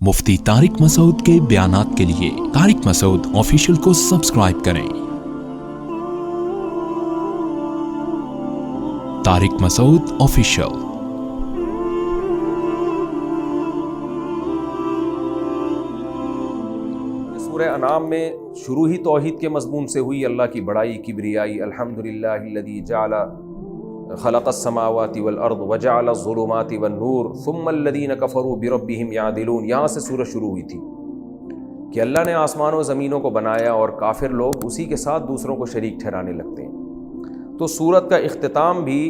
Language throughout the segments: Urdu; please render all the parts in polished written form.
مفتی طارق مسعود کے بیانات کے لیے طارق مسعود آفیشیل کو سبسکرائب کریں۔ طارق مسعود آفیشیل۔ سورہ انعام میں شروع ہی توحید کے مضمون سے ہوئی، اللہ کی بڑائی کبریائی، الحمدللہ الذی جعل خلق السماوات والارض وجعل الظلمات والنور ثم الذین کفروا بربہم یعدلون۔ یہاں سے سورہ شروع ہوئی تھی کہ اللہ نے آسمان و زمینوں کو بنایا اور کافر لوگ اسی کے ساتھ دوسروں کو شریک ٹھہرانے لگتے ہیں۔ تو سورت کا اختتام بھی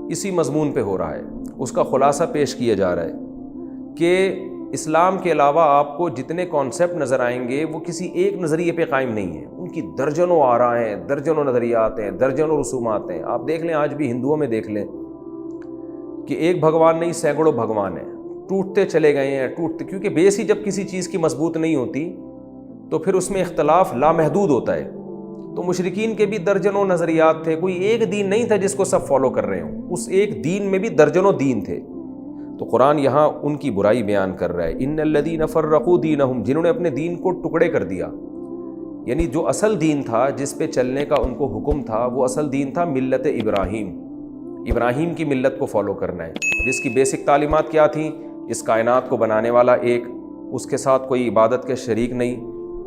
اسی مضمون پہ ہو رہا ہے، اس کا خلاصہ پیش کیا جا رہا ہے کہ اسلام کے علاوہ آپ کو جتنے کانسیپٹ نظر آئیں گے وہ کسی ایک نظریے پہ قائم نہیں ہیں، ان کی درجنوں آراء ہیں، درجنوں نظریات ہیں، درجنوں رسومات ہیں۔ آپ دیکھ لیں، آج بھی ہندوؤں میں دیکھ لیں کہ ایک بھگوان نہیں سینکڑوں بھگوان ہیں، ٹوٹتے چلے گئے ہیں، کیونکہ بیس ہی جب کسی چیز کی مضبوط نہیں ہوتی تو پھر اس میں اختلاف لامحدود ہوتا ہے۔ تو مشرکین کے بھی درجنوں نظریات تھے، کوئی ایک دین نہیں تھا جس کو سب فالو کر رہے ہوں، اس ایک دین میں بھی درجنوں دین تھے۔ تو قرآن یہاں ان کی برائی بیان کر رہا ہے، ان الذین فرقوا دینہم، جنہوں نے اپنے دین کو ٹکڑے کر دیا، یعنی جو اصل دین تھا جس پہ چلنے کا ان کو حکم تھا وہ اصل دین تھا ملت ابراہیم، ابراہیم کی ملت کو فالو کرنا ہے، جس کی بیسک تعلیمات کیا تھیں؟ اس کائنات کو بنانے والا ایک، اس کے ساتھ کوئی عبادت کے شریک نہیں،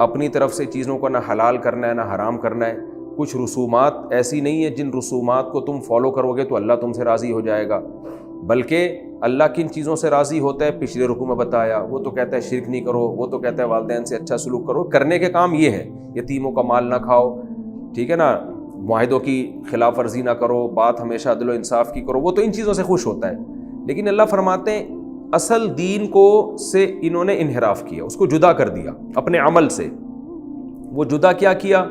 اپنی طرف سے چیزوں کو نہ حلال کرنا ہے نہ حرام کرنا ہے، کچھ رسومات ایسی نہیں ہے جن رسومات کو تم فالو کرو گے تو اللہ تم سے راضی ہو جائے گا، بلکہ اللہ کن چیزوں سے راضی ہوتا ہے پچھلے رکوع میں بتایا، وہ تو کہتا ہے شرک نہیں کرو، وہ تو کہتا ہے والدین سے اچھا سلوک کرو، کرنے کے کام یہ ہے، یتیموں کا مال نہ کھاؤ، ٹھیک ہے نا، معاہدوں کی خلاف ورزی نہ کرو، بات ہمیشہ عدل و انصاف کی کرو، وہ تو ان چیزوں سے خوش ہوتا ہے۔ لیکن اللہ فرماتے ہیں اصل دین کو سے انہوں نے انحراف کیا، اس کو جدا کر دیا اپنے عمل سے۔ وہ جدا کیا کیا؟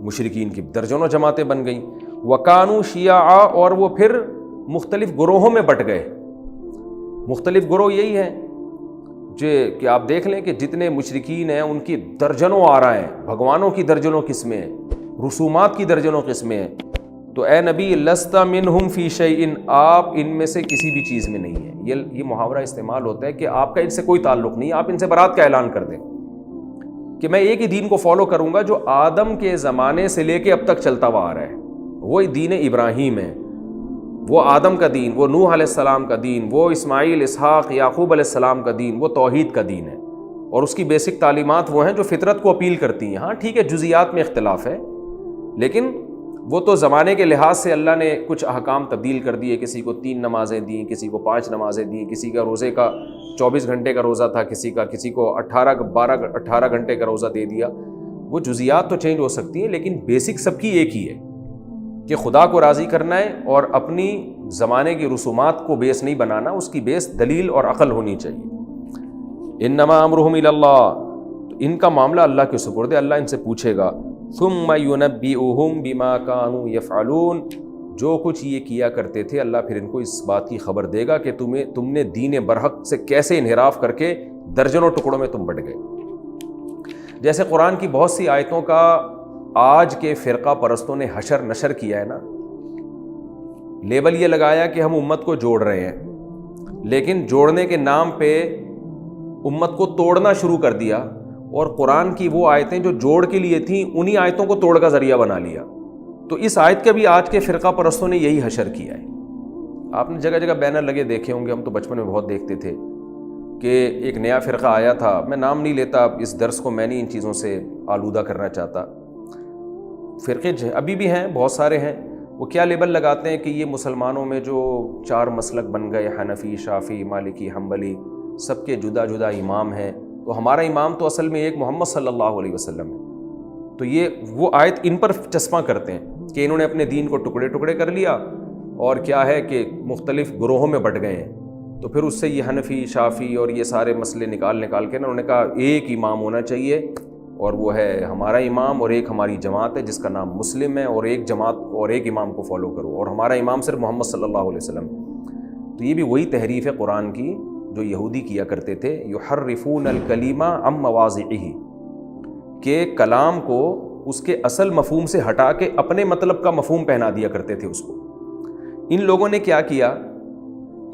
مشرکین کی درجنوں جماعتیں بن گئیں، وَكَانُوا شِيَعًا، اور وہ پھر مختلف گروہوں میں بٹ گئے۔ مختلف گروہ یہی ہیں کہ آپ دیکھ لیں کہ جتنے مشرکین ہیں ان کی درجنوں آراء ہیں، بھگوانوں کی درجنوں قسمیں ہیں، رسومات کی درجنوں قسمیں ہیں۔ تو اے نبی لست منہم فی شیء، آپ ان میں سے کسی بھی چیز میں نہیں ہیں۔ یہ محاورہ استعمال ہوتا ہے کہ آپ کا ان سے کوئی تعلق نہیں، آپ ان سے برات کا اعلان کر دیں کہ میں ایک ہی دین کو فالو کروں گا جو آدم کے زمانے سے لے کے اب تک چلتا ہوا آ رہا ہے، وہی دین ابراہیم ہے، وہ آدم کا دین، وہ نوح علیہ السلام کا دین، وہ اسماعیل، اسحاق، یعقوب علیہ السلام کا دین، وہ توحید کا دین ہے، اور اس کی بیسک تعلیمات وہ ہیں جو فطرت کو اپیل کرتی ہیں۔ ہاں ٹھیک ہے، جزیات میں اختلاف ہے، لیکن وہ تو زمانے کے لحاظ سے اللہ نے کچھ احکام تبدیل کر دیے، کسی کو 3 نمازیں دیں، کسی کو 5 نمازیں دیں، کسی کا روزے کا 24 گھنٹے کا روزہ تھا، کسی کو 18 گھنٹے کا روزہ دے دیا۔ وہ جزیات تو چینج ہو سکتی ہیں لیکن بیسک سب کی ایک ہی ہے کہ خدا کو راضی کرنا ہے، اور اپنی زمانے کی رسومات کو بیس نہیں بنانا، اس کی بیس دلیل اور عقل ہونی چاہیے۔ انما امرہم الی اللہ، تو ان کا معاملہ اللہ کے سپرد ہے، اللہ ان سے پوچھے گا۔ ثم ینبئہم بما کانوا یفعلون، جو کچھ یہ کیا کرتے تھے اللہ پھر ان کو اس بات کی خبر دے گا کہ تم نے دین برحق سے کیسے انحراف کر کے درجنوں ٹکڑوں میں تم بٹ گئے۔ جیسے قرآن کی بہت سی آیتوں کا آج کے فرقہ پرستوں نے حشر نشر کیا ہے نا، لیبل یہ لگایا کہ ہم امت کو جوڑ رہے ہیں، لیکن جوڑنے کے نام پہ امت کو توڑنا شروع کر دیا، اور قرآن کی وہ آیتیں جو جوڑ کے لیے تھیں انہی آیتوں کو توڑ کا ذریعہ بنا لیا۔ تو اس آیت کا بھی آج کے فرقہ پرستوں نے یہی حشر کیا ہے۔ آپ نے جگہ جگہ بینر لگے دیکھے ہوں گے، ہم تو بچپن میں بہت دیکھتے تھے کہ ایک نیا فرقہ آیا تھا، میں نام نہیں لیتا، اس درس کو میں نہیں ان چیزوں سے آلودہ کرنا چاہتا۔ فرقے ابھی بھی ہیں، بہت سارے ہیں، وہ کیا لیبل لگاتے ہیں کہ یہ مسلمانوں میں جو 4 مسلک بن گئے، حنفی، شافعی، مالکی، حنبلی، سب کے جدا جدا امام ہیں، تو ہمارا امام تو اصل میں ایک محمد صلی اللہ علیہ وسلم ہے۔ تو یہ وہ آیت ان پر چسپاں کرتے ہیں کہ انہوں نے اپنے دین کو ٹکڑے ٹکڑے کر لیا، اور کیا ہے کہ مختلف گروہوں میں بٹ گئے ہیں۔ تو پھر اس سے یہ حنفی، شافعی اور یہ سارے مسئلے نکال کے نا انہوں نے کہا ایک امام ہونا چاہیے، اور وہ ہے ہمارا امام، اور ایک ہماری جماعت ہے جس کا نام مسلم ہے، اور ایک جماعت اور ایک امام کو فالو کرو، اور ہمارا امام صرف محمد صلی اللہ علیہ وسلم۔ تو یہ بھی وہی تحریف ہے قرآن کی جو یہودی کیا کرتے تھے، یحرفون الکلمہ عن مواضعہ، کہ کلام کو اس کے اصل مفہوم سے ہٹا کے اپنے مطلب کا مفہوم پہنا دیا کرتے تھے اس کو۔ ان لوگوں نے کیا کیا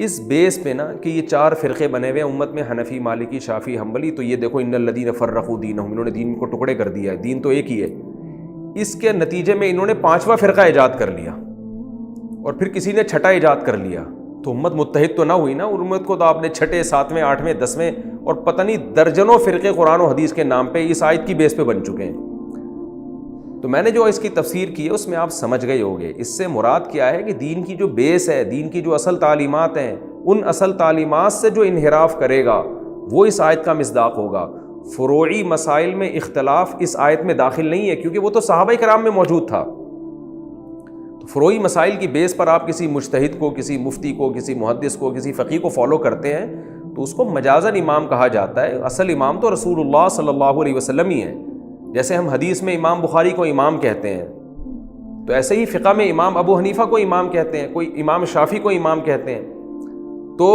اس بیس پہ نا کہ یہ 4 فرقے بنے ہوئے ہیں امت میں، حنفی، مالکی، شافعی، حنبلی، تو یہ دیکھو ان الذین فرقوا دینہم، انہوں نے دین کو ٹکڑے کر دیا ہے، دین تو ایک ہی ہے۔ اس کے نتیجے میں انہوں نے 5واں فرقہ ایجاد کر لیا، اور پھر کسی نے 6واں ایجاد کر لیا، تو امت متحد تو نہ ہوئی نا۔ امت کو تو آپ نے 6، 7، 8، 10 اور پتہ نہیں درجنوں فرقے قرآن و حدیث کے نام پہ اس آیت کی بیس پہ بن چکے ہیں۔ تو میں نے جو اس کی تفسیر کی ہے اس میں آپ سمجھ گئے ہوگے اس سے مراد کیا ہے، کہ دین کی جو بیس ہے، دین کی جو اصل تعلیمات ہیں، ان اصل تعلیمات سے جو انحراف کرے گا وہ اس آیت کا مصداق ہوگا۔ فروعی مسائل میں اختلاف اس آیت میں داخل نہیں ہے، کیونکہ وہ تو صحابہ کرام میں موجود تھا۔ تو فروعی مسائل کی بیس پر آپ کسی مجتہد کو، کسی مفتی کو، کسی محدث کو، کسی فقیہ کو فالو کرتے ہیں تو اس کو مجازاً امام کہا جاتا ہے۔ اصل امام تو رسول اللہ صلی اللہ علیہ وسلم ہی ہے۔ جیسے ہم حدیث میں امام بخاری کو امام کہتے ہیں، تو ایسے ہی فقہ میں امام ابو حنیفہ کو امام کہتے ہیں، کوئی امام شافعی کو امام کہتے ہیں۔ تو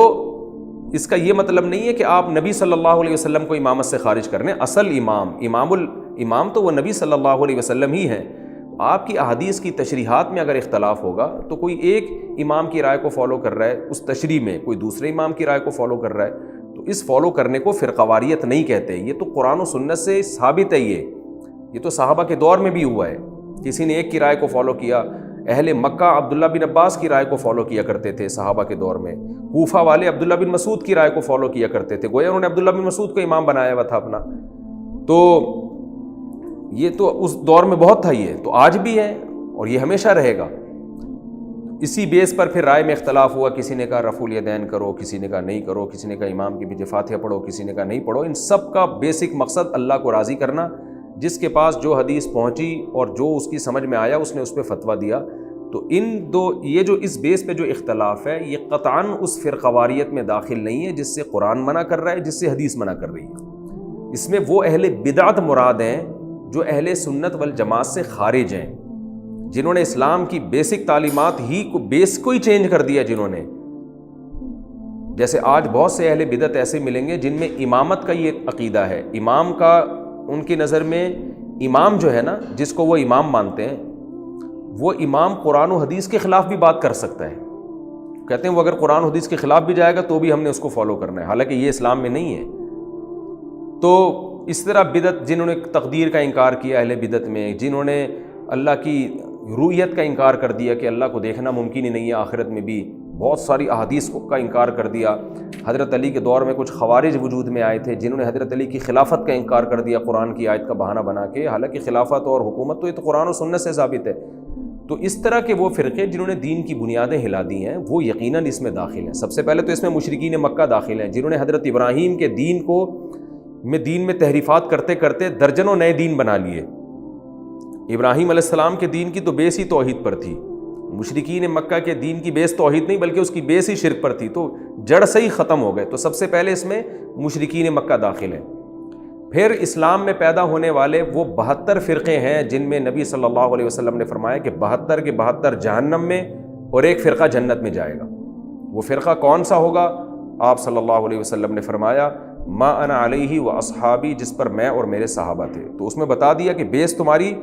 اس کا یہ مطلب نہیں ہے کہ آپ نبی صلی اللہ علیہ وسلم کو امامت سے خارج کرنے۔ اصل امام تو وہ نبی صلی اللہ علیہ وسلم ہی ہیں۔ آپ کی احادیث کی تشریحات میں اگر اختلاف ہوگا تو کوئی ایک امام کی رائے کو فالو کر رہا ہے اس تشریح میں، کوئی دوسرے امام کی رائے کو فالو کر رہا ہے، تو اس فالو کرنے کو فرقواریت نہیں کہتے۔ یہ تو قرآن و سنت سے ثابت ہے۔ یہ تو صحابہ کے دور میں بھی ہوا ہے، کسی نے ایک کی رائے کو فالو کیا۔ اہل مکہ عبداللہ بن عباس کی رائے کو فالو کیا کرتے تھے صحابہ کے دور میں، کوفہ والے عبداللہ بن مسعود کی رائے کو فالو کیا کرتے تھے، گویا انہوں نے عبداللہ بن مسعود کو امام بنایا ہوا تھا اپنا۔ تو یہ تو اس دور میں بہت تھا، یہ تو آج بھی ہے اور یہ ہمیشہ رہے گا۔ اسی بیس پر پھر رائے میں اختلاف ہوا، کسی نے کہا رفع الیدین کرو، کسی نے کہا نہیں کرو، کسی نے کہا امام کے پیچھے فاتحہ پڑھو، کسی نے کہا نہیں پڑھو۔ ان سب کا بیسک مقصد اللہ کو راضی کرنا۔ جس کے پاس جو حدیث پہنچی اور جو اس کی سمجھ میں آیا اس نے اس پہ فتویٰ دیا۔ تو یہ جو اس بیس پہ جو اختلاف ہے یہ قطعاً اس فرقواریت میں داخل نہیں ہے جس سے قرآن منع کر رہا ہے، جس سے حدیث منع کر رہی ہے۔ اس میں وہ اہل بدعت مراد ہیں جو اہل سنت والجماعت سے خارج ہیں، جنہوں نے اسلام کی بیسک تعلیمات بیس کو ہی چینج کر دیا۔ جنہوں نے، جیسے آج بہت سے اہل بدعت ایسے ملیں گے جن میں امامت کا یہ عقیدہ ہے، امام کا ان کی نظر میں امام جو ہے نا، جس کو وہ امام مانتے ہیں، وہ امام قرآن و حدیث کے خلاف بھی بات کر سکتا ہے۔ کہتے ہیں وہ اگر قرآن و حدیث کے خلاف بھی جائے گا تو بھی ہم نے اس کو فالو کرنا ہے، حالانکہ یہ اسلام میں نہیں ہے۔ تو اس طرح بدعت، جنہوں نے تقدیر کا انکار کیا اہل بدعت میں، جنہوں نے اللہ کی رؤیت کا انکار کر دیا کہ اللہ کو دیکھنا ممکن ہی نہیں ہے آخرت میں بھی، بہت ساری احادیث کا انکار کر دیا۔ حضرت علی کے دور میں کچھ خوارج وجود میں آئے تھے جنہوں نے حضرت علی کی خلافت کا انکار کر دیا قرآن کی آیت کا بہانہ بنا کے، حالانکہ خلافت اور حکومت تو یہ تو قرآن و سنت سے ثابت ہے۔ تو اس طرح کے وہ فرقے جنہوں نے دین کی بنیادیں ہلا دی ہیں وہ یقیناً اس میں داخل ہیں۔ سب سے پہلے تو اس میں مشرکین مکہ داخل ہیں، جنہوں نے حضرت ابراہیم کے دین میں تحریفات کرتے کرتے درجنوں نئے دین بنا لیے۔ ابراہیم علیہ السلام کے دین کی تو بیس ہی توحید پر تھی، مشرکین مکہ کے دین کی بیس توحید نہیں بلکہ اس کی بیس ہی شرک پر تھی، تو جڑ سے ہی ختم ہو گئے۔ تو سب سے پہلے اس میں مشرکین مکہ داخل ہیں۔ پھر اسلام میں پیدا ہونے والے وہ 72 فرقے ہیں جن میں نبی صلی اللہ علیہ وسلم نے فرمایا کہ 72 کے 72 جہنم میں اور ایک فرقہ جنت میں جائے گا۔ وہ فرقہ کون سا ہوگا؟ آپ صلی اللہ علیہ وسلم نے فرمایا ما انا علیہ و اصحابی، جس پر میں اور میرے صحابہ تھے۔ تو اس میں بتا دیا کہ بیس تمہاری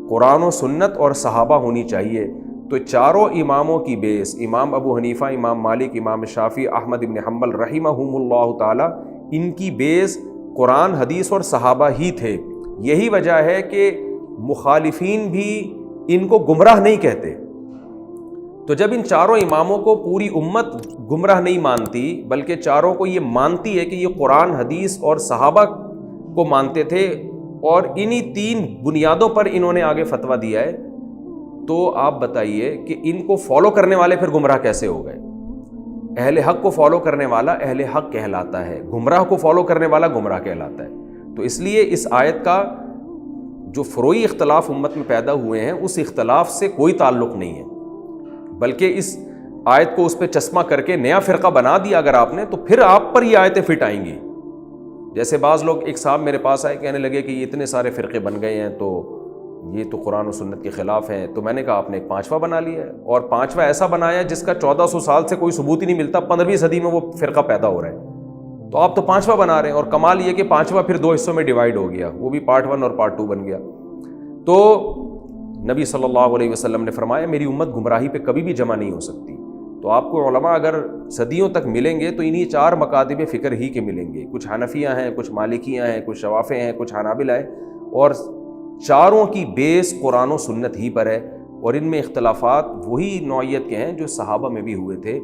قرآن و سنت اور صحابہ ہونی چاہیے۔ تو چاروں اماموں کی بیس، امام ابو حنیفہ، امام مالک، امام شافعی، احمد بن حنبل رحمہم اللہ تعالی، ان کی بیس قرآن، حدیث اور صحابہ ہی تھے۔ یہی وجہ ہے کہ مخالفین بھی ان کو گمراہ نہیں کہتے۔ تو جب ان چاروں اماموں کو پوری امت گمراہ نہیں مانتی بلکہ چاروں کو یہ مانتی ہے کہ یہ قرآن، حدیث اور صحابہ کو مانتے تھے اور انہی 3 بنیادوں پر انہوں نے آگے فتویٰ دیا ہے، تو آپ بتائیے کہ ان کو فالو کرنے والے پھر گمراہ کیسے ہو گئے؟ اہل حق کو فالو کرنے والا اہل حق کہلاتا ہے، گمراہ کو فالو کرنے والا گمراہ کہلاتا ہے۔ تو اس لیے اس آیت کا جو فروعی اختلاف امت میں پیدا ہوئے ہیں اس اختلاف سے کوئی تعلق نہیں ہے، بلکہ اس آیت کو اس پہ چشمہ کر کے نیا فرقہ بنا دیا اگر آپ نے، تو پھر آپ پر یہ آیتیں فٹ آئیں گی۔ جیسے بعض لوگ، ایک صاحب میرے پاس آئے کہنے لگے کہ یہ اتنے سارے فرقے بن گئے ہیں تو یہ تو قرآن و سنت کے خلاف ہیں، تو میں نے کہا آپ نے ایک 5واں بنا لیا ہے، اور 5واں ایسا بنایا جس کا 1400 سال سے کوئی ثبوت ہی نہیں ملتا، 15ویں صدی میں وہ فرقہ پیدا ہو رہا ہے، تو آپ تو 5واں بنا رہے ہیں، اور کمال یہ کہ 5واں پھر 2 حصوں میں ڈیوائیڈ ہو گیا، وہ بھی پارٹ 1 اور پارٹ 2 بن گیا۔ تو نبی صلی اللہ علیہ وسلم نے فرمایا میری امت گمراہی پہ کبھی بھی جمع نہیں ہو سکتی۔ تو تو آپ کو علماء اگر صدیوں تک ملیں گے تو انہی 4 مکاتب فکر ہی کے ملیں گے. کچھ حنفیہ ہیں، کچھ مالکیہ ہیں، کچھ شوافع ہیں، کچھ حنابلہ ہیں، اور چاروں کی بیس قرآن و سنت ہی پر ہے. اور ان میں اختلافات وہی نوعیت کے ہیں جو صحابہ میں بھی ہوئے تھے.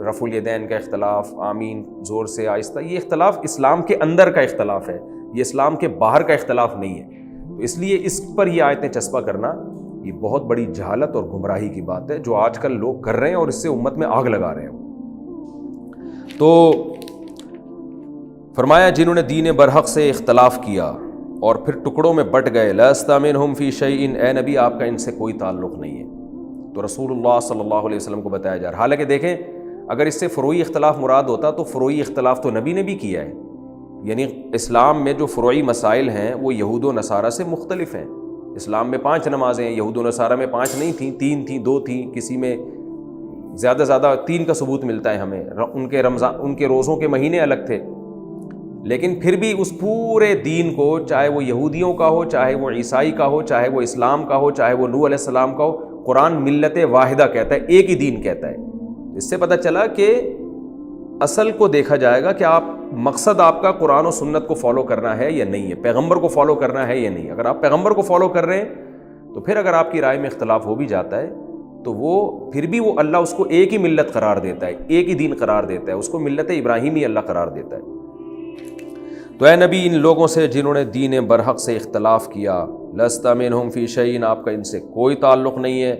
رفع الیدین کا اختلاف، آمین زور سے آہستہ، یہ اختلاف اسلام کے اندر کا اختلاف ہے، یہ اسلام کے باہر کا اختلاف نہیں ہے. تو اس لیے اس پر یہ آیتیں چسپاں کرنا یہ بہت بڑی جہالت اور گمراہی کی بات ہے جو آج کل لوگ کر رہے ہیں اور اس سے امت میں آگ لگا رہے ہیں. تو فرمایا جنہوں نے دین برحق سے اختلاف کیا اور پھر ٹکڑوں میں بٹ گئے، لست منہم فی شیء، اے نبی آپ کا ان سے کوئی تعلق نہیں ہے. تو رسول اللہ صلی اللہ علیہ وسلم کو بتایا جا رہا. حالانکہ دیکھیں اگر اس سے فروعی اختلاف مراد ہوتا تو فروعی اختلاف تو نبی نے بھی کیا ہے. یعنی اسلام میں جو فروعی مسائل ہیں وہ یہود و نصارہ سے مختلف ہیں. اسلام میں 5 نمازیں ہیں، یہود و نصارہ میں 5 نہیں تھیں، 3 تھیں، 2 تھیں، کسی میں زیادہ 3 کا ثبوت ملتا ہے ہمیں. ان کے روزوں کے مہینے الگ تھے، لیکن پھر بھی اس پورے دین کو، چاہے وہ یہودیوں کا ہو، چاہے وہ عیسائی کا ہو، چاہے وہ اسلام کا ہو، چاہے وہ نوح علیہ السلام کا ہو، قرآن ملت واحدہ کہتا ہے، ایک ہی دین کہتا ہے. اس سے پتہ چلا کہ اصل کو دیکھا جائے گا کہ مقصد آپ کا قرآن و سنت کو فالو کرنا ہے یا نہیں ہے، پیغمبر کو فالو کرنا ہے یا نہیں. اگر آپ پیغمبر کو فالو کر رہے ہیں تو پھر اگر آپ کی رائے میں اختلاف ہو بھی جاتا ہے تو پھر بھی وہ اللہ اس کو ایک ہی ملت قرار دیتا ہے، ایک ہی دین قرار دیتا ہے، اس کو ملت ابراہیمی اللہ قرار دیتا ہے. تو اے نبی ان لوگوں سے جنہوں نے دین برحق سے اختلاف کیا، لست منہم فی شیء، آپ کا ان سے کوئی تعلق نہیں ہے.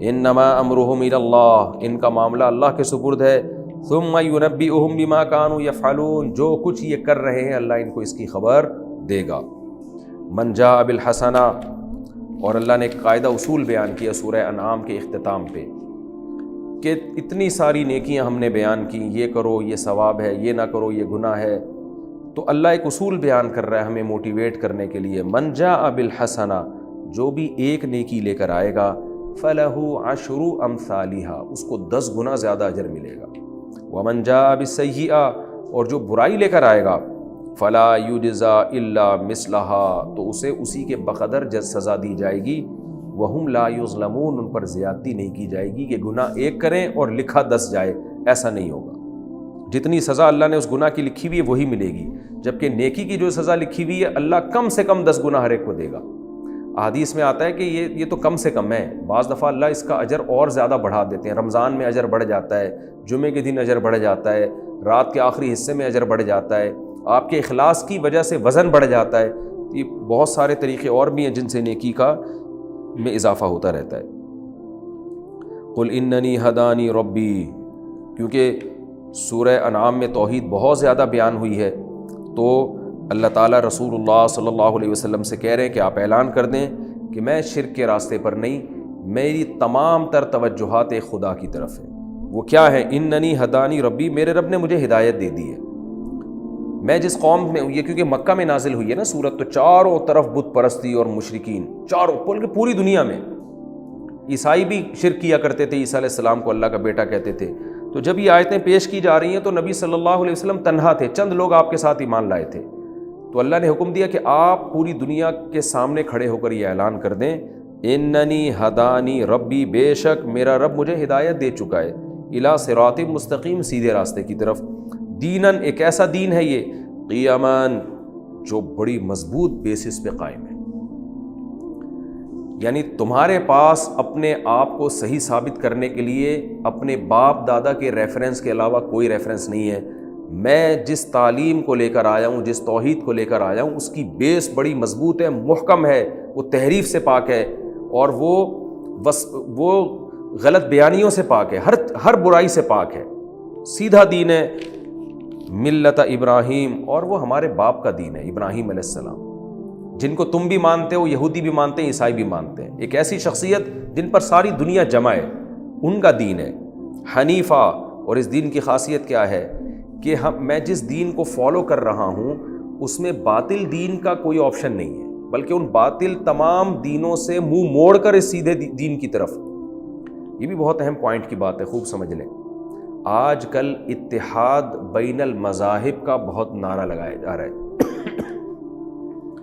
انما امرہم الی اللہ، ان کا معاملہ اللہ کے سپرد ہے. ثم ینبئہم بما کانوا یفعلون، جو کچھ یہ کر رہے ہیں اللہ ان کو اس کی خبر دے گا. من جاء بالحسنہ، اور اللہ نے ایک قاعدہ اصول بیان کیا سورہ انعام کے اختتام پہ کہ اتنی ساری نیکیاں ہم نے بیان کی، یہ کرو یہ ثواب ہے، یہ نہ کرو یہ گناہ ہے. تو اللہ ایک اصول بیان کر رہا ہے ہمیں موٹیویٹ کرنے کے لیے. من جاء بالحسنہ، جو بھی ایک نیکی لے کر آئے گا، فَلَهُ عَشْرُ أَمْثَالِهَا، اس کو 10 گنا زیادہ اجر ملے گا. وَمَن جَاءَ بِالسَّيِّئَةِ، اور جو برائی لے کر آئے گا، فَلَا يُجْزَى إِلَّا مِثْلَهَا، تو اسے اسی کے بقدر سزا دی جائے گی. وَهُمْ لَا يُظْلَمُونَ، ان پر زیادتی نہیں کی جائے گی کہ گناہ ایک کریں اور لکھا 10 جائے، ایسا نہیں ہوگا. جتنی سزا اللہ نے اس گناہ کی لکھی ہوئی ہے وہی ملے گی، جبکہ نیکی کی جو سزا لکھی ہوئی ہے اللہ کم سے کم 10 گناہ ہر ایک کو دے گا. احادیث میں آتا ہے کہ یہ تو کم سے کم ہے. بعض دفعہ اللہ اس کا اجر اور زیادہ بڑھا دیتے ہیں. رمضان میں اجر بڑھ جاتا ہے، جمعے کے دن اجر بڑھ جاتا ہے، رات کے آخری حصے میں اجر بڑھ جاتا ہے، آپ کے اخلاص کی وجہ سے وزن بڑھ جاتا ہے. یہ بہت سارے طریقے اور بھی ہیں جن سے نیکی کا میں اضافہ ہوتا رہتا ہے. قل اننی ہدانی ربی، کیونکہ سورہ انعام میں توحید بہت زیادہ بیان ہوئی ہے تو اللہ تعالیٰ رسول اللہ صلی اللہ علیہ وسلم سے کہہ رہے ہیں کہ آپ اعلان کر دیں کہ میں شرک کے راستے پر نہیں، میری تمام تر توجہات خدا کی طرف ہے. وہ کیا ہے؟ اننی ہدانی ربی، میرے رب نے مجھے ہدایت دے دی ہے. میں جس قوم میں، یہ کیونکہ مکہ میں نازل ہوئی ہے نا سورت، تو چاروں طرف بت پرستی اور مشرکین، چاروں پوری دنیا میں. عیسائی بھی شرک کیا کرتے تھے، عیسیٰ علیہ السلام کو اللہ کا بیٹا کہتے تھے. تو جب یہ آیتیں پیش کی جا رہی ہیں تو نبی صلی اللہ علیہ وسلم تنہا تھے، چند لوگ آپ کے ساتھ ایمان لائے تھے. تو اللہ نے حکم دیا کہ آپ پوری دنیا کے سامنے کھڑے ہو کر یہ اعلان کر دیں، اننی ہدانی ربی، بے شک میرا رب مجھے ہدایت دے چکا ہے، الی صراط مستقیم، سیدھے راستے کی طرف. دینن، ایک ایسا دین ہے یہ، قیامن، جو بڑی مضبوط بیسس پہ قائم ہے. یعنی تمہارے پاس اپنے آپ کو صحیح ثابت کرنے کے لیے اپنے باپ دادا کے ریفرنس کے علاوہ کوئی ریفرنس نہیں ہے. میں جس تعلیم کو لے کر آیا ہوں، جس توحید کو لے کر آیا ہوں، اس کی بیس بڑی مضبوط ہے، محکم ہے، وہ تحریف سے پاک ہے، اور وہ غلط بیانیوں سے پاک ہے، ہر برائی سے پاک ہے. سیدھا دین ہے، ملت ابراہیم، اور وہ ہمارے باپ کا دین ہے، ابراہیم علیہ السلام، جن کو تم بھی مانتے ہو، یہودی بھی مانتے ہیں، عیسائی بھی مانتے ہیں. ایک ایسی شخصیت جن پر ساری دنیا جمع ہے، ان کا دین ہے حنیفہ. اور اس دین کی خاصیت کیا ہے کہ میں جس دین کو فالو کر رہا ہوں اس میں باطل دین کا کوئی آپشن نہیں ہے، بلکہ ان باطل تمام دینوں سے منہ موڑ کر اس سیدھے دین کی طرف. یہ بھی بہت اہم پوائنٹ کی بات ہے، خوب سمجھ لیں. آج کل اتحاد بین المذاہب کا بہت نعرہ لگایا جا رہا ہے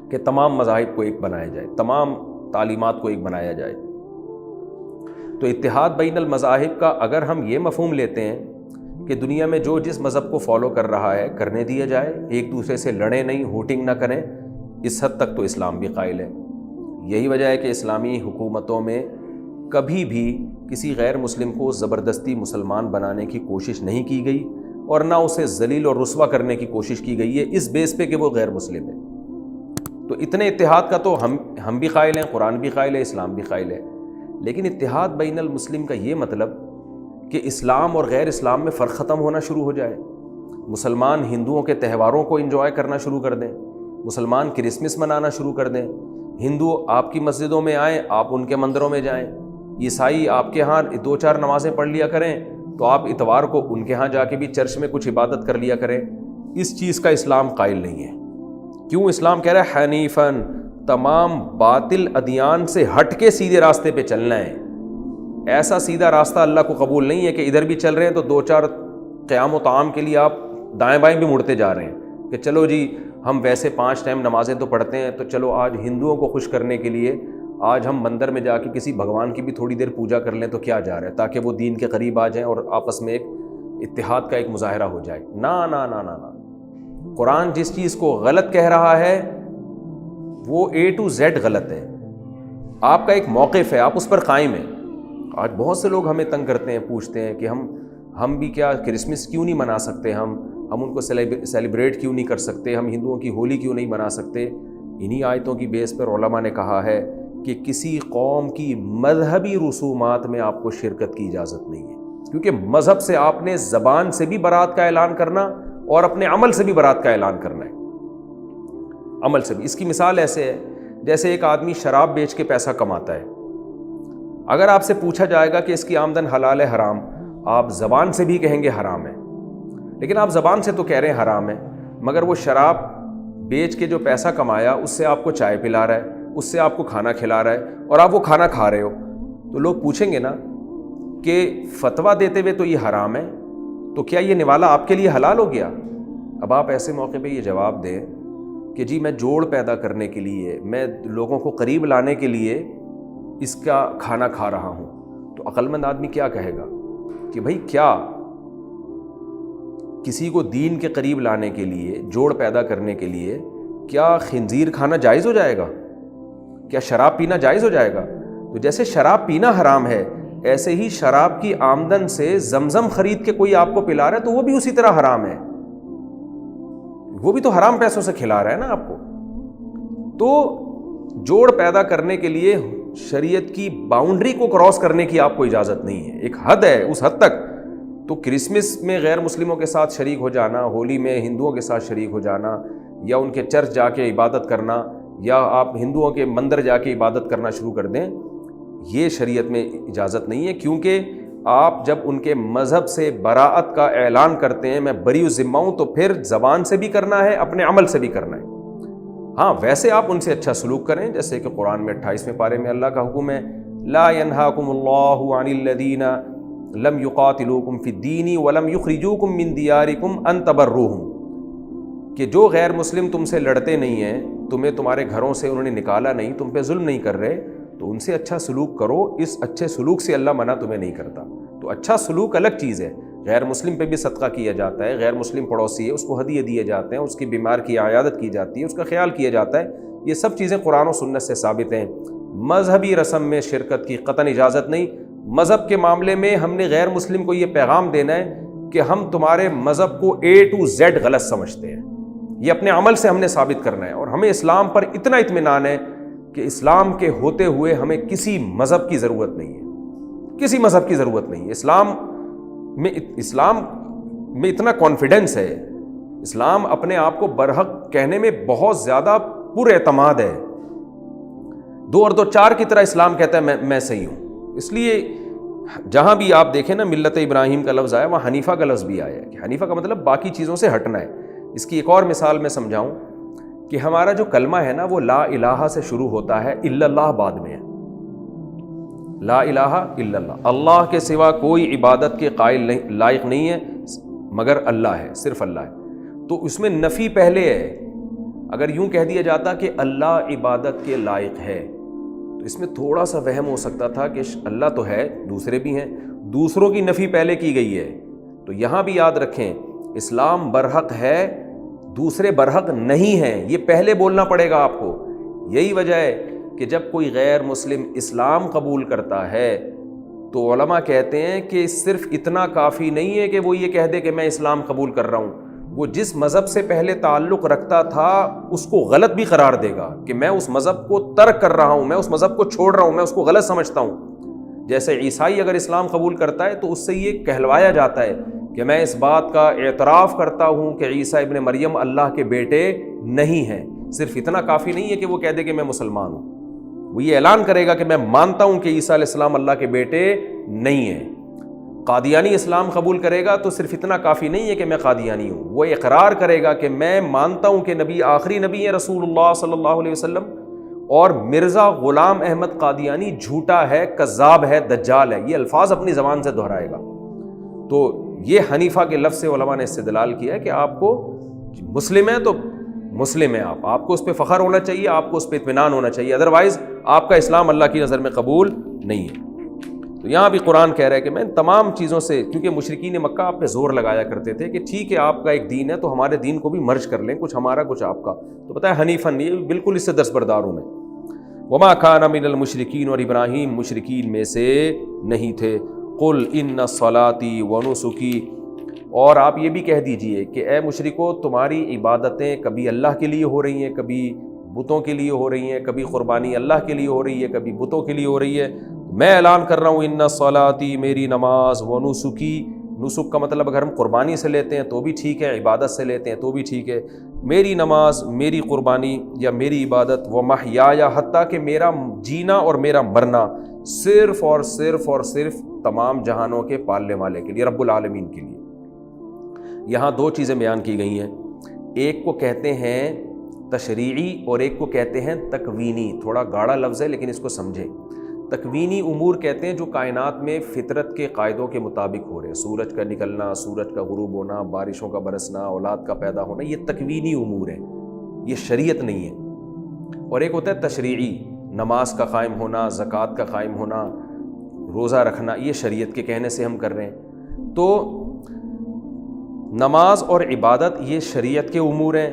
کہ تمام مذاہب کو ایک بنایا جائے، تمام تعلیمات کو ایک بنایا جائے. تو اتحاد بین المذاہب کا اگر ہم یہ مفہوم لیتے ہیں کہ دنیا میں جو جس مذہب کو فالو کر رہا ہے کرنے دیا جائے، ایک دوسرے سے لڑیں نہیں، ہوٹنگ نہ کریں، اس حد تک تو اسلام بھی قائل ہے۔ یہی وجہ ہے کہ اسلامی حکومتوں میں کبھی بھی کسی غیر مسلم کو زبردستی مسلمان بنانے کی کوشش نہیں کی گئی، اور نہ اسے ذلیل اور رسوا کرنے کی کوشش کی گئی ہے اس بیس پہ کہ وہ غیر مسلم ہے۔ تو اتنے اتحاد کا تو ہم بھی قائل ہیں، قرآن بھی قائل ہے، اسلام بھی قائل ہے، لیکن اتحاد بین المسلم کا یہ مطلب کہ اسلام اور غیر اسلام میں فرق ختم ہونا شروع ہو جائے، مسلمان ہندوؤں کے تہواروں کو انجوائے کرنا شروع کر دیں، مسلمان کرسمس منانا شروع کر دیں، ہندو آپ کی مسجدوں میں آئیں، آپ ان کے مندروں میں جائیں، عیسائی آپ کے ہاں 2-4 نمازیں پڑھ لیا کریں تو آپ اتوار کو ان کے ہاں جا کے بھی چرچ میں کچھ عبادت کر لیا کریں۔ اس چیز کا اسلام قائل نہیں ہے۔ کیوں؟ اسلام کہہ رہا ہے حنیفاً، تمام باطل ادیان سے ہٹ کے سیدھے راستے پہ چلنا ہے۔ ایسا سیدھا راستہ اللہ کو قبول نہیں ہے کہ ادھر بھی چل رہے ہیں تو 2-4 قیام و طعام کے لیے آپ دائیں بائیں بھی مڑتے جا رہے ہیں کہ چلو جی ہم ویسے 5 ٹائم نمازیں تو پڑھتے ہیں، تو چلو آج ہندوؤں کو خوش کرنے کے لیے آج ہم مندر میں جا کے کسی بھگوان کی بھی تھوڑی دیر پوجا کر لیں تو کیا جا رہا ہے، تاکہ وہ دین کے قریب آ جائیں اور آپس میں ایک اتحاد کا ایک مظاہرہ ہو جائے۔ نا نا نا نا نا، قرآن جس چیز کو غلط کہہ رہا ہے وہ A to Z غلط ہے۔ آپ کا ایک موقف ہے، آپ اس پر قائم ہیں۔ آج بہت سے لوگ ہمیں تنگ کرتے ہیں، پوچھتے ہیں کہ ہم بھی کیا کرسمس کیوں نہیں منا سکتے، ہم ان کو سیلیبریٹ کیوں نہیں کر سکتے، ہم ہندوؤں کی ہولی کیوں نہیں منا سکتے۔ انہی آیتوں کی بیس پر علماء نے کہا ہے کہ کسی قوم کی مذہبی رسومات میں آپ کو شرکت کی اجازت نہیں ہے، کیونکہ مذہب سے آپ نے زبان سے بھی برات کا اعلان کرنا اور اپنے عمل سے بھی برات کا اعلان کرنا ہے، عمل سے بھی۔ اس کی مثال ایسے ہے جیسے ایک آدمی شراب بیچ کے پیسہ کماتا ہے، اگر آپ سے پوچھا جائے گا کہ اس کی آمدن حلال ہے حرام، آپ زبان سے بھی کہیں گے حرام ہے، لیکن آپ زبان سے تو کہہ رہے ہیں حرام ہے، مگر وہ شراب بیچ کے جو پیسہ کمایا اس سے آپ کو چائے پلا رہا ہے، اس سے آپ کو کھانا کھلا رہا ہے، اور آپ وہ کھانا کھا رہے ہو، تو لوگ پوچھیں گے نا کہ فتویٰ دیتے ہوئے تو یہ حرام ہے، تو کیا یہ نوالا آپ کے لیے حلال ہو گیا؟ اب آپ ایسے موقع پہ یہ جواب دیں کہ جی میں جوڑ پیدا کرنے کے لیے، میں لوگوں کو قریب لانے کے لیے اس کا کھانا کھا رہا ہوں، تو عقل مند آدمی کیا کہے گا کہ بھائی کیا کسی کو دین کے قریب لانے کے لیے، جوڑ پیدا کرنے کے لیے کیا خنزیر کھانا جائز ہو جائے گا؟ کیا شراب پینا جائز ہو جائے گا؟ تو جیسے شراب پینا حرام ہے، ایسے ہی شراب کی آمدن سے زمزم خرید کے کوئی آپ کو پلا رہا ہے تو وہ بھی اسی طرح حرام ہے، وہ بھی تو حرام پیسوں سے کھلا رہا ہے نا آپ کو۔ تو جوڑ پیدا کرنے کے لیے شریعت کی باؤنڈری کو کراس کرنے کی آپ کو اجازت نہیں ہے، ایک حد ہے، اس حد تک۔ تو کرسمس میں غیر مسلموں کے ساتھ شریک ہو جانا، ہولی میں ہندوؤں کے ساتھ شریک ہو جانا، یا ان کے چرچ جا کے عبادت کرنا، یا آپ ہندوؤں کے مندر جا کے عبادت کرنا شروع کر دیں، یہ شریعت میں اجازت نہیں ہے، کیونکہ آپ جب ان کے مذہب سے براعت کا اعلان کرتے ہیں، میں بری ذمہ ہوں، تو پھر زبان سے بھی کرنا ہے، اپنے عمل سے بھی کرنا ہے۔ ہاں ویسے آپ ان سے اچھا سلوک کریں، جیسے کہ قرآن میں 28ویں پارے میں اللہ کا حکم ہے، لا ينہاکم اللہ عن الذین لم یقاتلوکم فی الدین ولم یخرجوکم من دیارکم ان تبروہم، کہ جو غیر مسلم تم سے لڑتے نہیں ہیں، تمہیں تمہارے گھروں سے انہوں نے نکالا نہیں، تم پہ ظلم نہیں کر رہے، تو ان سے اچھا سلوک کرو۔ اس اچھے سلوک سے اللہ منع تمہیں نہیں کرتا۔ تو اچھا سلوک الگ چیز ہے، غیر مسلم پہ بھی صدقہ کیا جاتا ہے، غیر مسلم پڑوسی ہے اس کو ہدیے دیے جاتے ہیں، اس کی بیمار کی عیادت کی جاتی ہے، اس کا خیال کیا جاتا ہے، یہ سب چیزیں قرآن و سنت سے ثابت ہیں۔ مذہبی رسم میں شرکت کی قطعاً اجازت نہیں۔ مذہب کے معاملے میں ہم نے غیر مسلم کو یہ پیغام دینا ہے کہ ہم تمہارے مذہب کو A to Z غلط سمجھتے ہیں، یہ اپنے عمل سے ہم نے ثابت کرنا ہے، اور ہمیں اسلام پر اتنا اطمینان ہے کہ اسلام کے ہوتے ہوئے ہمیں کسی مذہب کی ضرورت نہیں ہے، کسی مذہب کی ضرورت نہیں ہے۔ اسلام میں اتنا کانفیڈنس ہے، اسلام اپنے آپ کو برحق کہنے میں بہت زیادہ پر اعتماد ہے، 2 اور 2 4 کی طرح اسلام کہتا ہے میں صحیح ہوں۔ اس لیے جہاں بھی آپ دیکھیں نا ملت ابراہیم کا لفظ آیا، وہاں حنیفہ کا لفظ بھی آیا ہے، کہ حنیفہ کا مطلب باقی چیزوں سے ہٹنا ہے۔ اس کی ایک اور مثال میں سمجھاؤں کہ ہمارا جو کلمہ ہے نا وہ لا الہ سے شروع ہوتا ہے، الا اللہ بعد میں ہے، لا الہ الا اللہ، اللہ کے سوا کوئی عبادت کے قائل نہیں، لائق نہیں ہے مگر اللہ ہے، صرف اللہ ہے۔ تو اس میں نفی پہلے ہے۔ اگر یوں کہہ دیا جاتا کہ اللہ عبادت کے لائق ہے تو اس میں تھوڑا سا وہم ہو سکتا تھا کہ اللہ تو ہے، دوسرے بھی ہیں، دوسروں کی نفی پہلے کی گئی ہے، تو یہاں بھی یاد رکھیں اسلام برحق ہے، دوسرے برحق نہیں ہیں، یہ پہلے بولنا پڑے گا آپ کو۔ یہی وجہ ہے کہ جب کوئی غیر مسلم اسلام قبول کرتا ہے تو علماء کہتے ہیں کہ صرف اتنا کافی نہیں ہے کہ وہ یہ کہہ دے کہ میں اسلام قبول کر رہا ہوں، وہ جس مذہب سے پہلے تعلق رکھتا تھا اس کو غلط بھی قرار دے گا کہ میں اس مذہب کو ترک کر رہا ہوں، میں اس مذہب کو چھوڑ رہا ہوں، میں اس کو غلط سمجھتا ہوں۔ جیسے عیسائی اگر اسلام قبول کرتا ہے تو اس سے یہ کہلوایا جاتا ہے کہ میں اس بات کا اعتراف کرتا ہوں کہ عیسیٰ ابن مریم اللہ کے بیٹے نہیں ہیں۔ صرف اتنا کافی نہیں ہے کہ وہ کہہ دے کہ میں مسلمان ہوں، وہ یہ اعلان کرے گا کہ میں مانتا ہوں کہ عیسیٰ علیہ السلام اللہ کے بیٹے نہیں ہیں۔ قادیانی اسلام قبول کرے گا تو صرف اتنا کافی نہیں ہے کہ میں قادیانی ہوں، وہ اقرار کرے گا کہ میں مانتا ہوں کہ نبی آخری نبی ہے رسول اللہ صلی اللہ علیہ وسلم، اور مرزا غلام احمد قادیانی جھوٹا ہے، کذاب ہے، دجال ہے، یہ الفاظ اپنی زبان سے دہرائے گا۔ تو یہ حنیفہ کے لفظ سے علماء نے استدلال کیا ہے کہ آپ کو مسلم ہے تو مسلم ہے، آپ کو اس پہ فخر ہونا چاہیے، آپ کو اس پہ اطمینان ہونا چاہیے، ادروائز آپ کا اسلام اللہ کی نظر میں قبول نہیں ہے۔ تو یہاں بھی قرآن کہہ رہا ہے کہ میں ان تمام چیزوں سے، کیونکہ مشرکین مکہ آپ پہ زور لگایا کرتے تھے کہ ٹھیک ہے آپ کا ایک دین ہے تو ہمارے دین کو بھی مرج کر لیں، کچھ ہمارا کچھ آپ کا، تو پتہ ہے حنیفاً یہ بالکل اس سے دستبردار ہوں میں۔ وما کان من المشرکین، اور ابراہیم مشرکین میں سے نہیں تھے۔ قل ان صلاتی ونسکی، اور آپ یہ بھی کہہ دیجئے کہ اے مشرکو تمہاری عبادتیں کبھی اللہ کے لیے ہو رہی ہیں، کبھی بتوں کے لیے ہو رہی ہیں، کبھی قربانی اللہ کے لیے ہو رہی ہے، کبھی بتوں کے لیے ہو رہی ہے۔ میں اعلان کر رہا ہوں ان صلاتی، میری نماز، ونسکی، نسک کا مطلب اگر ہم قربانی سے لیتے ہیں تو بھی ٹھیک ہے، عبادت سے لیتے ہیں تو بھی ٹھیک ہے، میری نماز، میری قربانی یا میری عبادت، ومحیایا، حتیٰ کہ میرا جینا اور میرا مرنا صرف اور صرف اور صرف تمام جہانوں کے پالنے والے کے لیے، رب العالمین کے لیے۔ یہاں دو چیزیں بیان کی گئی ہیں، ایک کو کہتے ہیں تشریعی اور ایک کو کہتے ہیں تکوینی۔ تھوڑا گاڑا لفظ ہے لیکن اس کو سمجھیں۔ تکوینی امور کہتے ہیں جو کائنات میں فطرت کے قاعدوں کے مطابق ہو رہے ہیں، سورج کا نکلنا، سورج کا غروب ہونا، بارشوں کا برسنا، اولاد کا پیدا ہونا، یہ تکوینی امور ہیں، یہ شریعت نہیں ہے۔ اور ایک ہوتا ہے تشریعی، نماز کا قائم ہونا، زکوٰۃ کا قائم ہونا، روزہ رکھنا، یہ شریعت کے کہنے سے ہم کر رہے ہیں۔ تو نماز اور عبادت یہ شریعت کے امور ہیں،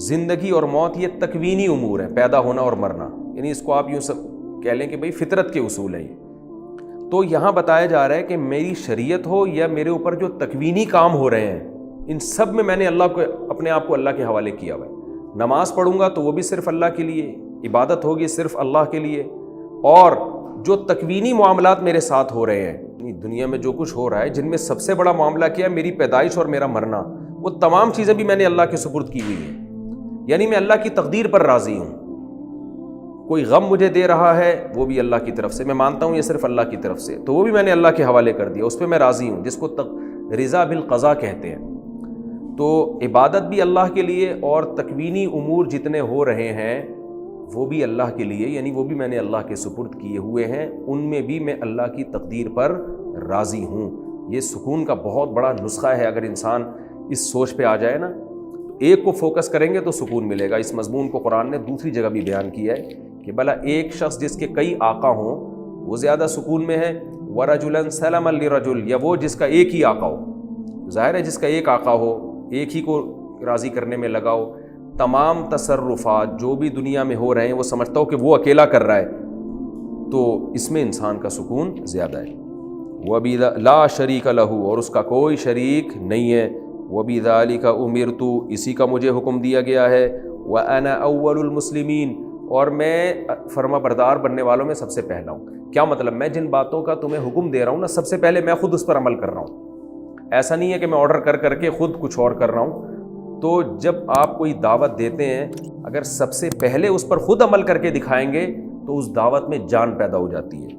زندگی اور موت یہ تکوینی امور ہیں، پیدا ہونا اور مرنا، یعنی اس کو آپ یوں سب کہہ لیں کہ بھئی فطرت کے اصول ہیں یہ۔ تو یہاں بتایا جا رہا ہے کہ میری شریعت ہو یا میرے اوپر جو تکوینی کام ہو رہے ہیں، ان سب میں میں نے اللہ کو، اپنے آپ کو اللہ کے حوالے کیا ہوا ہے۔ نماز پڑھوں گا تو وہ بھی صرف اللہ کے لیے، عبادت ہوگی صرف اللہ کے لیے، اور جو تکوینی معاملات میرے ساتھ ہو رہے ہیں، دنیا میں جو کچھ ہو رہا ہے، جن میں سب سے بڑا معاملہ کیا ہے، میری پیدائش اور میرا مرنا، وہ تمام چیزیں بھی میں نے اللہ کے سپرد کی ہوئی ہیں، یعنی میں اللہ کی تقدیر پر راضی ہوں۔ کوئی غم مجھے دے رہا ہے وہ بھی اللہ کی طرف سے، میں مانتا ہوں یہ صرف اللہ کی طرف سے، تو وہ بھی میں نے اللہ کے حوالے کر دیا، اس پہ میں راضی ہوں، جس کو رضا بالقضاء کہتے ہیں۔ تو عبادت بھی اللہ کے لیے، اور تکوینی امور جتنے ہو رہے ہیں وہ بھی اللہ کے لیے، یعنی وہ بھی میں نے اللہ کے سپرد کیے ہوئے ہیں، ان میں بھی میں اللہ کی تقدیر پر راضی ہوں۔ یہ سکون کا بہت بڑا نسخہ ہے، اگر انسان اس سوچ پہ آ جائے نا، ایک کو فوکس کریں گے تو سکون ملے گا۔ اس مضمون کو قرآن نے دوسری جگہ بھی بیان کیا ہے کہ بھلا ایک شخص جس کے کئی آقا ہوں وہ زیادہ سکون میں ہے، وَرَجُلًا سَلَمًا لِرَجُلٍ، یا وہ جس کا ایک ہی آقا ہو۔ ظاہر ہے جس کا ایک آقا ہو، ایک ہی کو راضی کرنے میں لگا ہو، تمام تصرفات جو بھی دنیا میں ہو رہے ہیں وہ سمجھتا ہو کہ وہ اکیلا کر رہا ہے، تو اس میں انسان کا سکون زیادہ ہے۔ وَبِذَا لَا شَرِيكَ لَهُ، اور اس کا کوئی شریک نہیں ہے۔ وَبِذَلِكَ أُمِرْتُ، اسی کا مجھے حکم دیا گیا ہے۔ وَأَنَا أَوَّلُ الْمُسْلِمِينَ، اور میں فرما بردار بننے والوں میں سب سے پہلا ہوں۔ کیا مطلب؟ میں جن باتوں کا تمہیں حکم دے رہا ہوں نا، سب سے پہلے میں خود اس پر عمل کر رہا ہوں، ایسا نہیں ہے کہ میں آرڈر کر کر کے خود کچھ اور کر رہا ہوں۔ تو جب آپ کوئی دعوت دیتے ہیں، اگر سب سے پہلے اس پر خود عمل کر کے دکھائیں گے تو اس دعوت میں جان پیدا ہو جاتی ہے۔